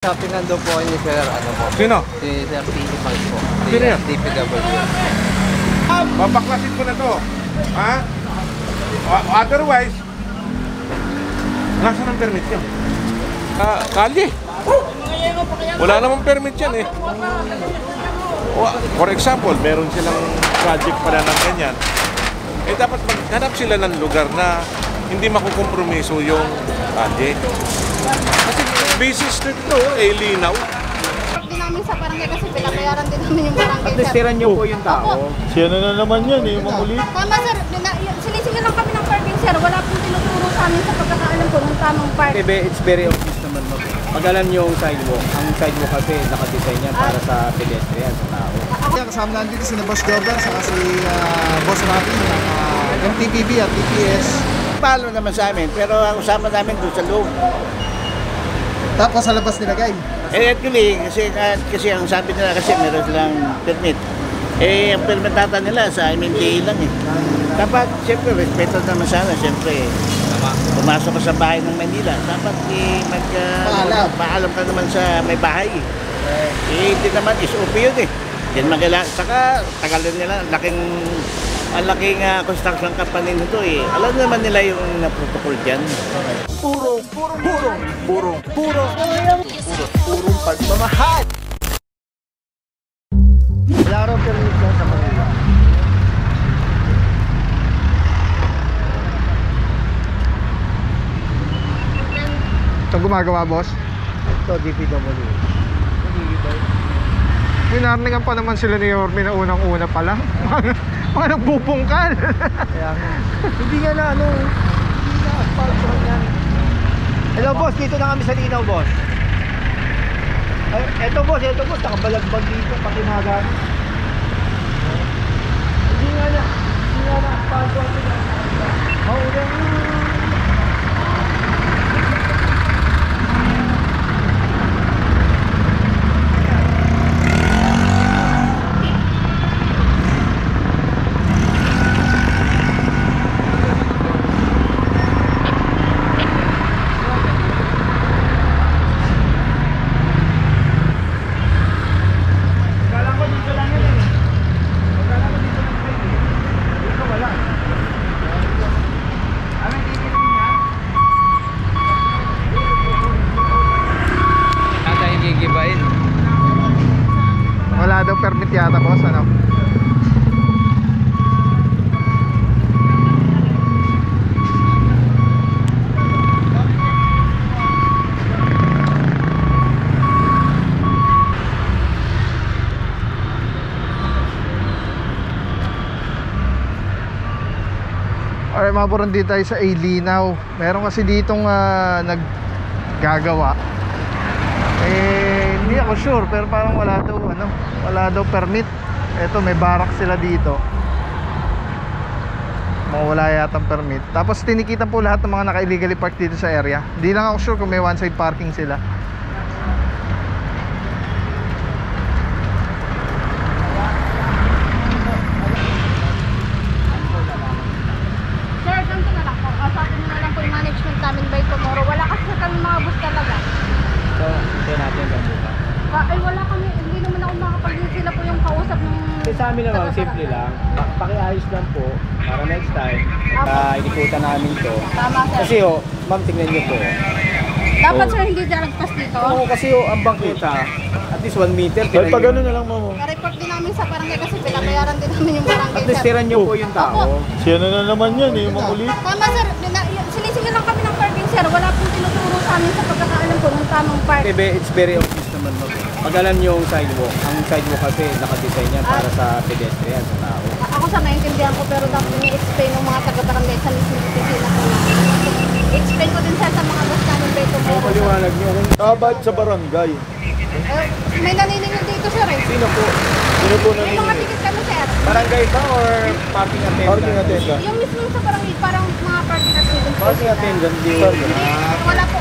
Shopping nando po ni Sir, ano po? Sino? Si Sir P.E. Bank po. Sino yan? DPW. Babaklasin ko na to. Ha? Otherwise, nasa ng permit yan? Kalye. Wala namang permit yan eh. For example, meron silang project pala ng ganyan. Eh dapat maghanap sila ng lugar na hindi makukompromiso yung kalye. Kasi basis na ito, eh, linaw. Din namin sa barangay kasi pinabayaran din namin yung barangay, sir. Tiran niyo po yung tao. Siya na naman yan eh, makulit. Tama, sir. Sinisingil lang kami ng parking, sir. Wala pong tinuturo sa amin sa pagkakaalam ko ng tamang park. It's very obvious naman mo. Pag alam niyo yung sidewalk, ang sidewalk kasi nakadesign yan para sa pedestrian, sa tao. Kasama natin dito si Boss Jobber, saka si Boss Rafi ng MTPB at TPS. Palo naman sa amin, pero ang usama namin doon sa loob. Tapos sa labas nilagay. Eh actually, kasi ang sabi nila kasi meron silang permit. Eh, ang permit data nila sa MMDA lang eh. Dapat, siyempre, respeto naman sana, siyempre. Pumasok ka sa bahay ng Manila, dapat paalam ka naman sa may bahay eh. Hindi naman, SOP yun eh. Yan magala, saka tagalan nila, ang laking construction company nito eh. Alam naman nila yung protocol dyan. Purong pagmamahal. Wala raw permit yan sa Manila. Ito gumagawa, boss? Ito, DPW. Winarningan pa naman sila ni Yorme na unang-una pala. Mga nagpupungkal. Kaya nga. Hindi nga na hindi na asphalt yan. Hello boss, dito na kami sa linaw boss. Eto boss, nakabalagbag dito, pakinagan. Hindi nga na asphalt yan. Wala daw permit yata, boss, ano? Alright, maburon dito tayo sa Linaw. Meron kasi ditong naggagawa. Hindi ako sure, pero parang wala daw permit. Eto, may barak sila dito. Wala yatang permit. Tapos tinikitan po lahat ng mga naka-illegally park dito sa area. Hindi lang ako sure kung may one-side parking sila. Sir, ganito na lang po. Sabi nyo na lang po yung management namin by tomorrow. Wala kasi kami mga bus talaga. So, hindi natin ganito. Ay, wala kami. Hindi naman ako makapag-din sila po yung kausap ng... Kasi sa amin naman, simple lang. Pakiayos lang po para next time. Inikutan namin to. Tama, sir. Kasi ma'am, tingnan niyo po. Dapat, sir, hindi dyan nagpas dito. Oo, kasi ang bangkita, at least 1 meter. Ay, pag gano'n na lang, mamo. Na-report din namin sa barangay kasi pinabayaran din namin yung barangay, At least sir. tiran niyo po yung tao. Siya na naman yan eh, makulit. Tama, sir. Sinisingil lang kami ng parking, sir. Wala pong tinuturo sa amin sa pagkakaalam ko ng tamang park. It's very obvious naman mo. Pag alam niyo yung sidewalk, ang sidewalk kasi nakadesign yan para sa pedestrian, sa tao. Ako sa naintindihan ko, pero dapat i-explain ng mga taga-barangay sa mismong opisina ko. I-explain ko din sa mga bus namin by tomorrow. Paliwanag niyo kung Kabad sa barangay. May naniningil dito, sir, eh. sino po. Sino po May mga tikit kami, sir. Barangay ba or parking attendant? Parking attendant. Yung mismo sa barangay, parang mga parking attendants. po Parking sila. attendant din.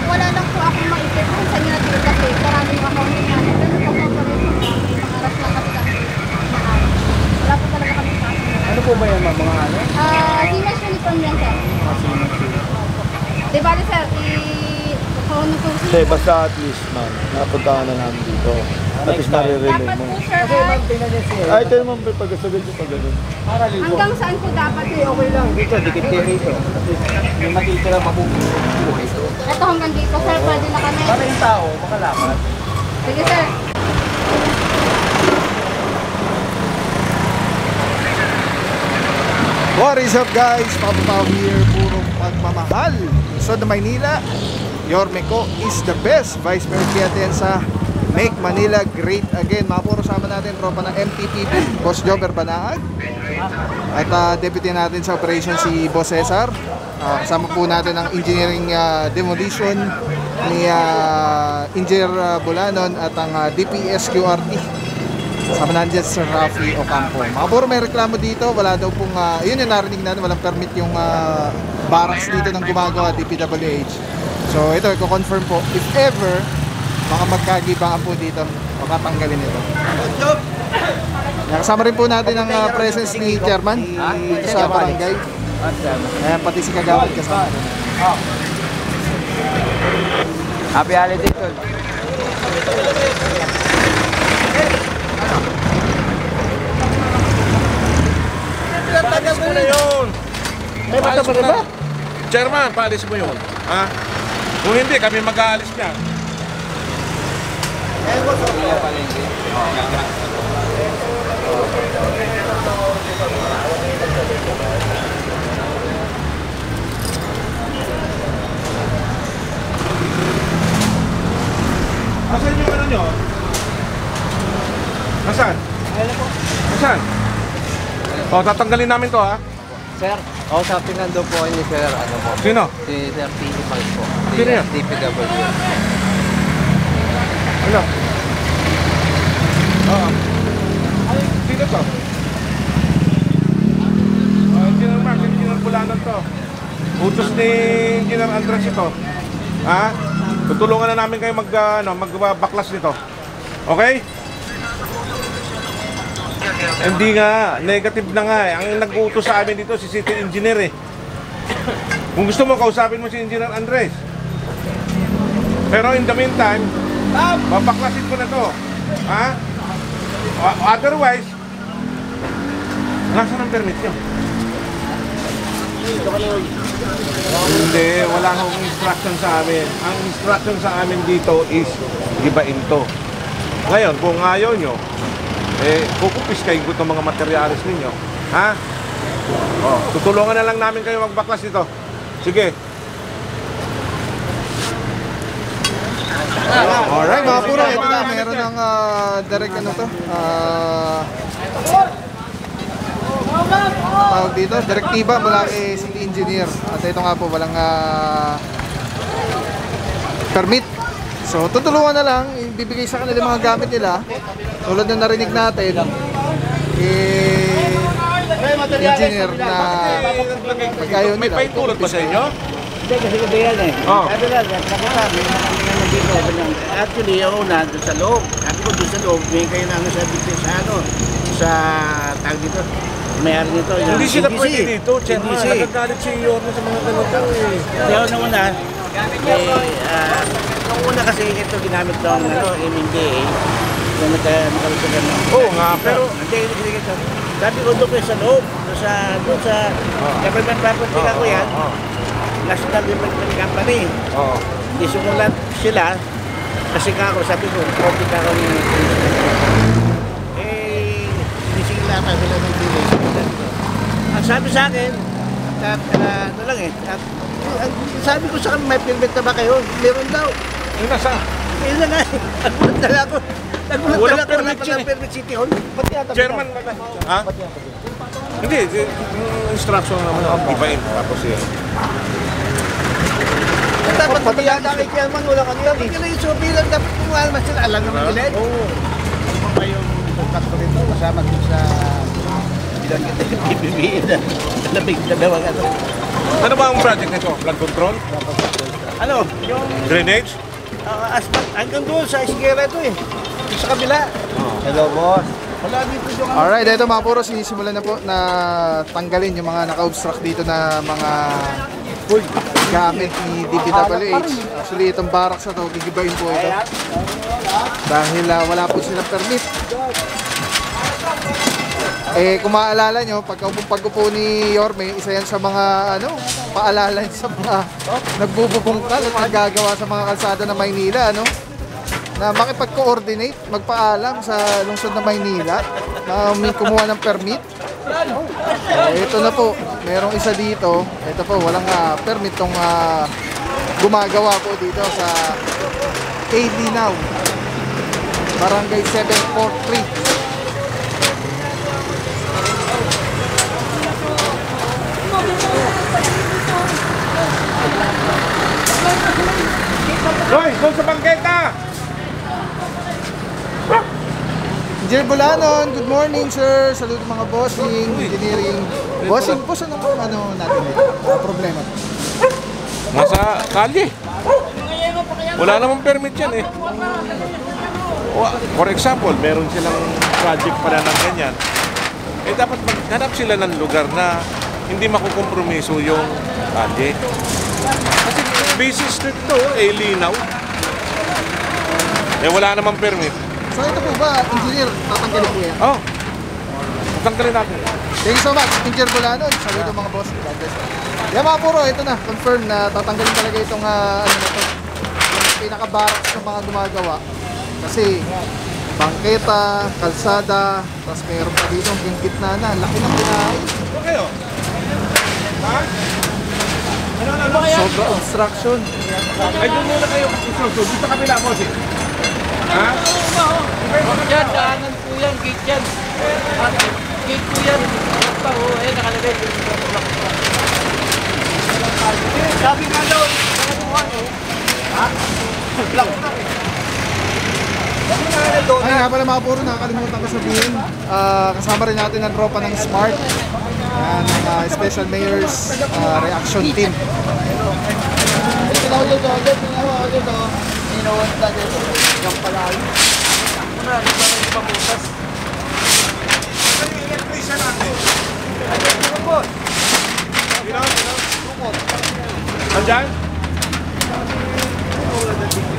Wala lang po akong maisip kung saan nila dito kasi maraming accounting namin. Pero pag operation namin, pangaras lang kasi kami. Wala po talaga kami pasok. Ano po ba yan, ma'am? Mga ano? Siemens uniform yan, sir. Di ba, sir, Hindi, basta at least, ma'am. napuntahan na namin dito. At least nare-relay Dapat mo. po, sir, ay, Ay, ito naman, pagkasagal ko pa ganun. hanggang saan po dapat eh? Okay lang dito, dikit kayo rito. Kasi may matitira mabubuhay. Ito hanggang dito, sir, pwede na kami. Para yung tao, makalakad. Sige, sir. What is up guys? Papa Pao here, purong pagmamahal. So the Maynila, Yorme ko is the best. Vice Mayor Piatensa, make Manila great again. Mga puro sama natin, tropa ng MTPP, Boss Jobber Banaag. At deputy natin sa operation si Boss Cesar. Kasama po natin ang engineering demolition ni Engineer Bulanon at ang DPSQRT. Sama nandiyan si Rafi Ocampo. Mga puro may reklamo dito. Wala daw pong, yun yung narinig natin, walang permit yung barracks dito ng gumagawa, DPWH. So ito, i-confirm po, if ever mga magkagibangan po dito, makatanggalin ito. Kasama rin po natin ang presence ni Chairman dito sa barangay. Ayan, pati si Kagawad kasama. Happy holiday, tol. Paalis mo na yun. May bata pa rin ba? Chairman, paalis mo yun. Ha? Kung hindi, kami mag-aalis niya. Asan yung ano nyo? Asan? Asan? O, tatanggalin namin to, ha? Sir, kausapin nandun po ni Sir, ano po? Sino? Si Sir P.E. Pag po. Sino yan? DPW. Ano? Oo. Ay, sino to? Engineer Mark, Engineer Bulanon to. Utos ni Engineer Andres ito. Ha? Tutulungan na namin kayo magbaklas nito. Okay? Hindi nga, negative na nga eh. Ang nag-uutos sa amin dito si City Engineer eh. Kung gusto mo, kausapin mo si Engineer Andres. Pero in the meantime, babaklasin ko na to. Ha? Otherwise, nasaan ang permit nyo? Hindi, wala akong instruction sa amin. Ang instruction sa amin dito is gibain to. Ngayon, kung ayaw nyo, kukupiskayin ko itong mga materialis ninyo. Ha? Tutulungan na lang namin kayo magbaklas nito. Sige. Alright mga puro, ito na, meron ng direct ano to, tawag dito, direktiba mula kay City Engineer. At ito nga po, walang permit. So tutulungan na lang, ibibigay sa kanila mga gamit nila. Tulad na narinig natin, engineer na pagkayo May nila. paintulot ba sa inyo? Hindi, kasi gabi yan eh. Oo. Sabi lang, nakasabi, naman dito. Actually, yung una, doon sa loob. Sabi ko, doon sa loob, may kayo na sa dito sa ano, sa tag dito. May-ari nito. Hindi sila CDC. pwede dito, Chairman. CDC. Nagagalit si Yorme sa mga ganito eh. Kaya nung una, nung una kasi ito ginamit ng MNDA, yung nagkalusugan ng... Oo nga, pero... Hindi, sabi ko doon kayo sa loob, doon sa government property ako yan, National Development Company. Oo. Hindi sumulat sila, kasi nga ako, sabi ko, copy ka ako ng sinisingla pa sila ng delay. Ang sabi sa akin, ano lang eh, sabi ko sa kanya, may permit na ba kayo? Meron daw. Yung nasa... Yun na nga eh. Nagulat na ako. Walang permit Wala yun eh. permit City Hall. Pati yata. Chairman, ha? Hindi, yung instruction naman ang ibain. Tapos yun. Dapat pati yata kay Chairman, wala kang yun. Dapat yung surveillance, dapat kung almas sila, alam naman nila. Oo. Ano pa yung pagkat ko rito, kasama dun sa bilang kita yung PBB na labig na dawang ano. Ano ba ang project nito? Flood control? Ano? Yung Drainage? asphalt, hanggang doon sa Isigera ito eh. Sa kabila. Hello boss. Wala dito yung Alright, ito mga puro, sinisimulan na po na tanggalin yung mga naka-obstruct dito na mga gamit ni DPWH. Actually, itong barracks na to, gigibayin po ito. Dahil wala po silang permit. Kung maaalala nyo, pag-upo ni Yorme, isa yan sa mga paalala sa mga nagbububungkal at naggagawa sa mga kalsada ng Maynila, na makipag-coordinate, magpaalam sa lungsod ng Maynila na may kumuha ng permit. Ito na po, merong isa dito. Ito po, walang permit tong gumagawa po dito sa AD Now, Barangay 743. Roy, doon sa bangketa! Engineer Bulanon, good morning sir. Saludo mga bossing, engineering. Bossing po sa natin problema. Nasa kalye. Wala namang permit yan eh. For example, meron silang project pala ng ganyan. Dapat maghanap sila ng lugar na hindi makukompromiso yung kalye. Kasi basis nito, linaw. Wala namang permit. So ito po ba, engineer, tatanggalin po yan? Oo. Tatanggalin natin. Thank you so much, Engineer Bulanon. Saludo mga boss. Yan mga puro, ito na, confirm na tatanggalin talaga itong yung pinaka-barracks ng mga gumagawa. Kasi bangketa, kalsada, tapos mayroon pa dito ang gitna na, laki ng pinahay. Okay, ha? Sobra obstruction. Ay, doon muna kayo. Dito sa kabila mo, si. Ha? Yan, daanan po yan, gate yan. Gate po yan. Nakalagay. Sabi nga daw, ha? Black na eh. Ay nga pala mga puro, nakakalimutan ko sabihin, kasama rin natin ang tropa ng SMART. Yan, ang Special Mayor's Reaction Team. Andyan?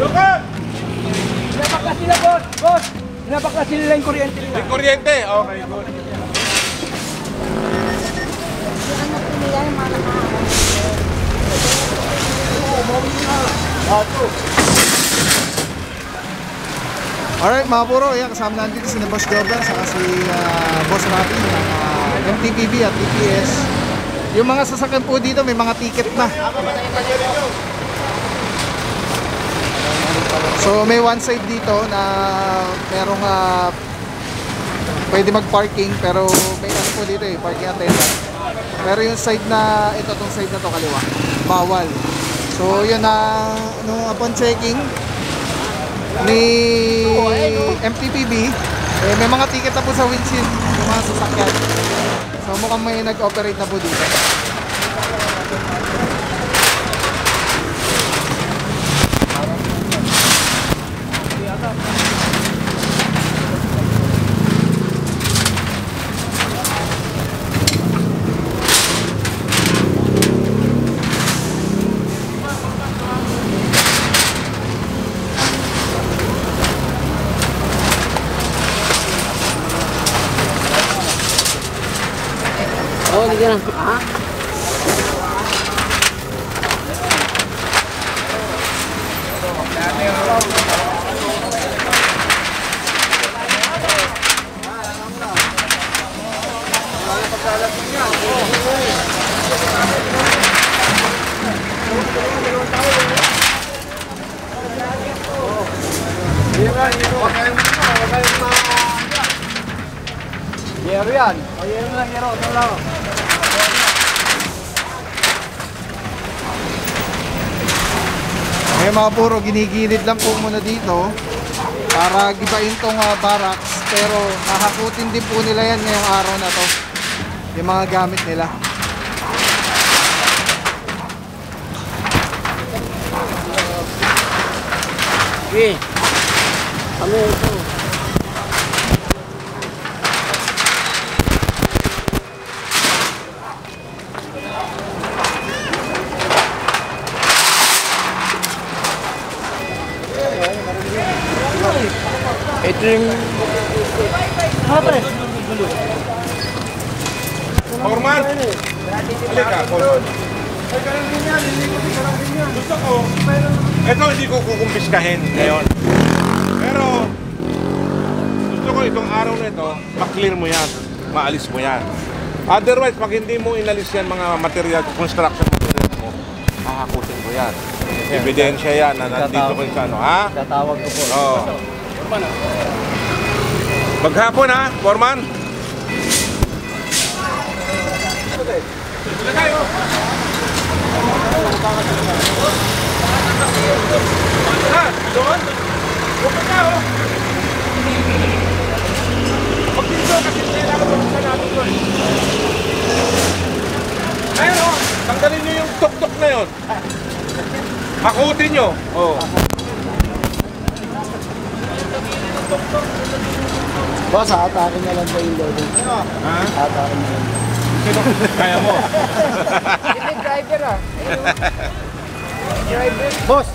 Lukot! Hinabakla sila, boss! Boss! Hinabakla sila yung kuryente nila. May kuryente? Okay, good. Alright mga puro, yan, kasama natin dito si Boss Gobert saka si Boss Rafi ng MTPB at TPS. Yung mga sasakyan po dito may mga ticket na. So may one side dito na merong pwede mag-parking, pero may ano po dito parking attendant. Pero yung side na ito, tong side na to kaliwa, bawal. So yun na upon checking ni MTPB, may mga ticket na po sa windshield yung mga sasakyan. So mukhang may nag-operate na po dito. Oh, hindi na. Ha? Yero yan. O, yero lang, yero. Ito lang. May mga puro, ginigilid lang po muna dito para gibain tong barracks, pero hahakutin din po nila yan ngayong araw na to, yung mga gamit nila. Okay. Kami ito. Ito yung... Foreman! Halika, Foreman. Gusto ko, ito hindi ko kukumpiskahin ngayon. Pero, gusto ko itong araw na ito, maklear mo yan, maalis mo yan. Otherwise, pag hindi mo inalis yan mga material, construction material mo, hahakutin ko yan. Ebidensya yan na nandito ko sa ano, ha? Tatawag ko po. Oo. Maghapon ha, Foreman? Doon? Huwag ka oh. Huwag dito kasi kailangan mo sa natin doon. Ayun oh, tanggalin nyo yung tok-tok na yun. Hakutin nyo. Oh. Boss, atakin na lang po yung loading. Ha? Atakin na lang. Sino? Kaya mo. Hindi, driver ah. Driver. Boss!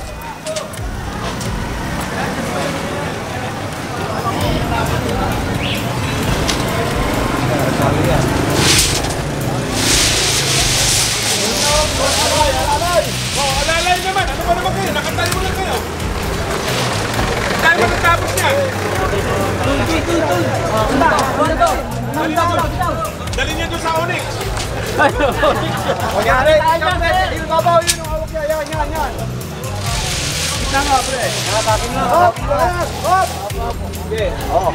Alalay naman. Ano ba naman kayo? Nakatayo mo lang kayo. Tayo mo natapos niya. Dali niya doon sa Onyx. Magyari! Yung babaw yun ang hawak niya. Yan. Kita nga, pre. Atakin na. Hop! Hop! Okay. Oo.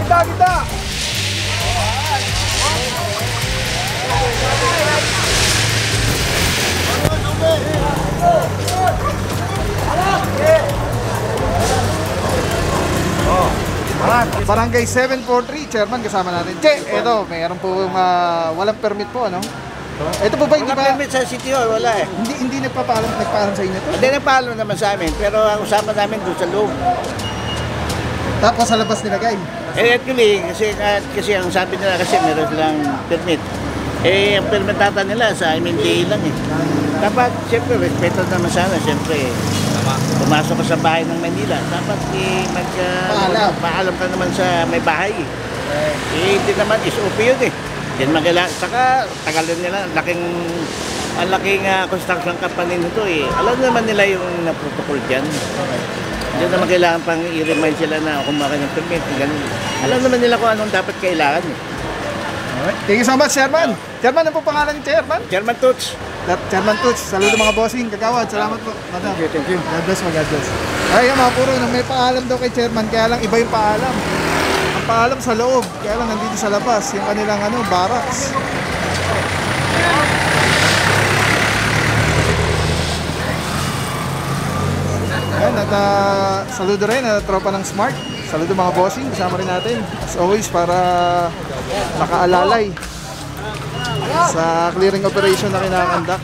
Kita! Barangay 743, Chairman, kasama natin. Che, eto, mayroon po walang permit po, ano? Ito po ba hindi Mga ba permit sa City Hall, wala eh. hindi nagpapaalam sa inyo to? Hindi nagpaalam naman sa amin, pero ang usapan namin doon sa loob. Tapos sa labas nilagay. Eh actually, kasi ang sabi nila kasi meron silang permit. Eh, ang permitata nila sa MMDA lang eh. Dapat, siyempre, respeto naman sana. Siyempre, pumasok ka sa bahay ng Manila. Dapat paalam ka naman sa may bahay eh. Hindi naman, SOP yun eh. Yan magala. Saka, tagal nila. Ang laking construction company nito eh. Alam naman nila yung na-protocol dyan. Hindi naman kailangan pang i-remind sila na kumakan ng permit. Ganun. Alam naman nila kung anong dapat kailangan eh. Alright. Thank you so much, Chairman. Chairman, ano po pangalan ni Chairman? Chairman Toots. Chairman Toots. Saludo mga bossing, kagawad. Salamat po. Madam. Thank you. God bless mo, God bless. Ay, mga puro, may paalam daw kay Chairman, kaya lang iba yung paalam. Ang paalam sa loob, kaya lang nandito sa labas, yung kanilang barracks. Ayan, at saludo rin na tropa ng Smart. Saludo mga bossing, kasama rin natin. As always, para nakaalalay sa clearing operation na kinakandak.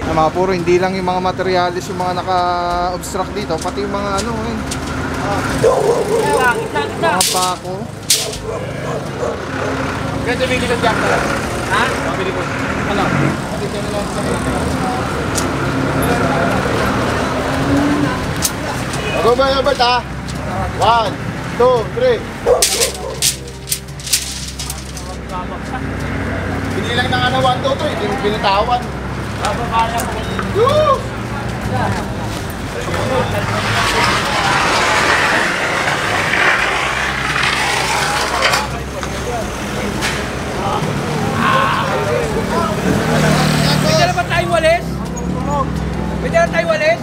Na mga puro, hindi lang yung mga materialis yung mga naka-obstruct dito, pati yung mga mga pako. Ganda may likod dyan. Ha? May likod. Ano? Go ba, Albert, ha? 1, 2, 3. Hindi lang ng 1, 2, 3. Hindi mo binitawan. Woo! Pwede na ba tayo walis? Pwede na tayo walis?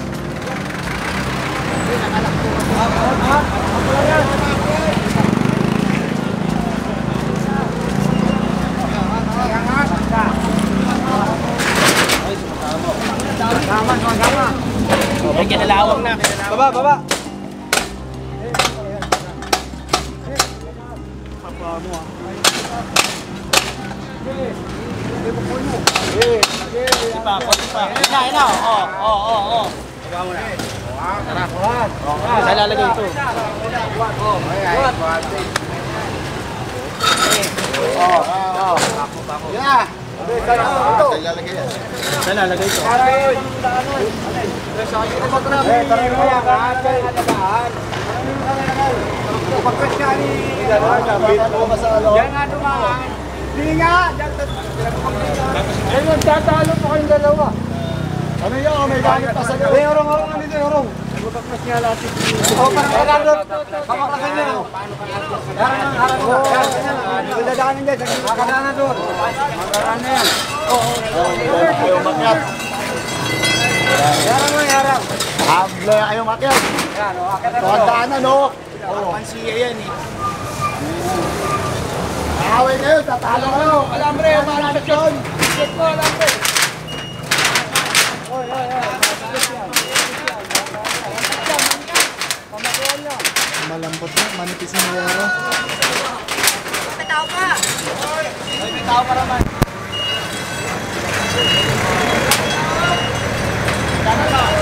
Baba. Saan lalagay ito? Saan lalagay ito? Tatalo po kayong dalawa. Ano yun? May gamit pa sa loob. Orong. Ano yun? Orong. Magpaplas niya lahat. Kamakalakan niya. Harang. Dadaanin niya. Makakalanan doon. Makakalanan na yan. Ayaw makyat. Harang. Hable ayaw makyat. Tandaan no? Pansiya yan eh. Away kayo, tatalo kayo. Alambre, umalas yun. Check mo, alambre. Malambot na, manipis na yero. Pitaw ka! Bitaw pa naman. Gano'n na.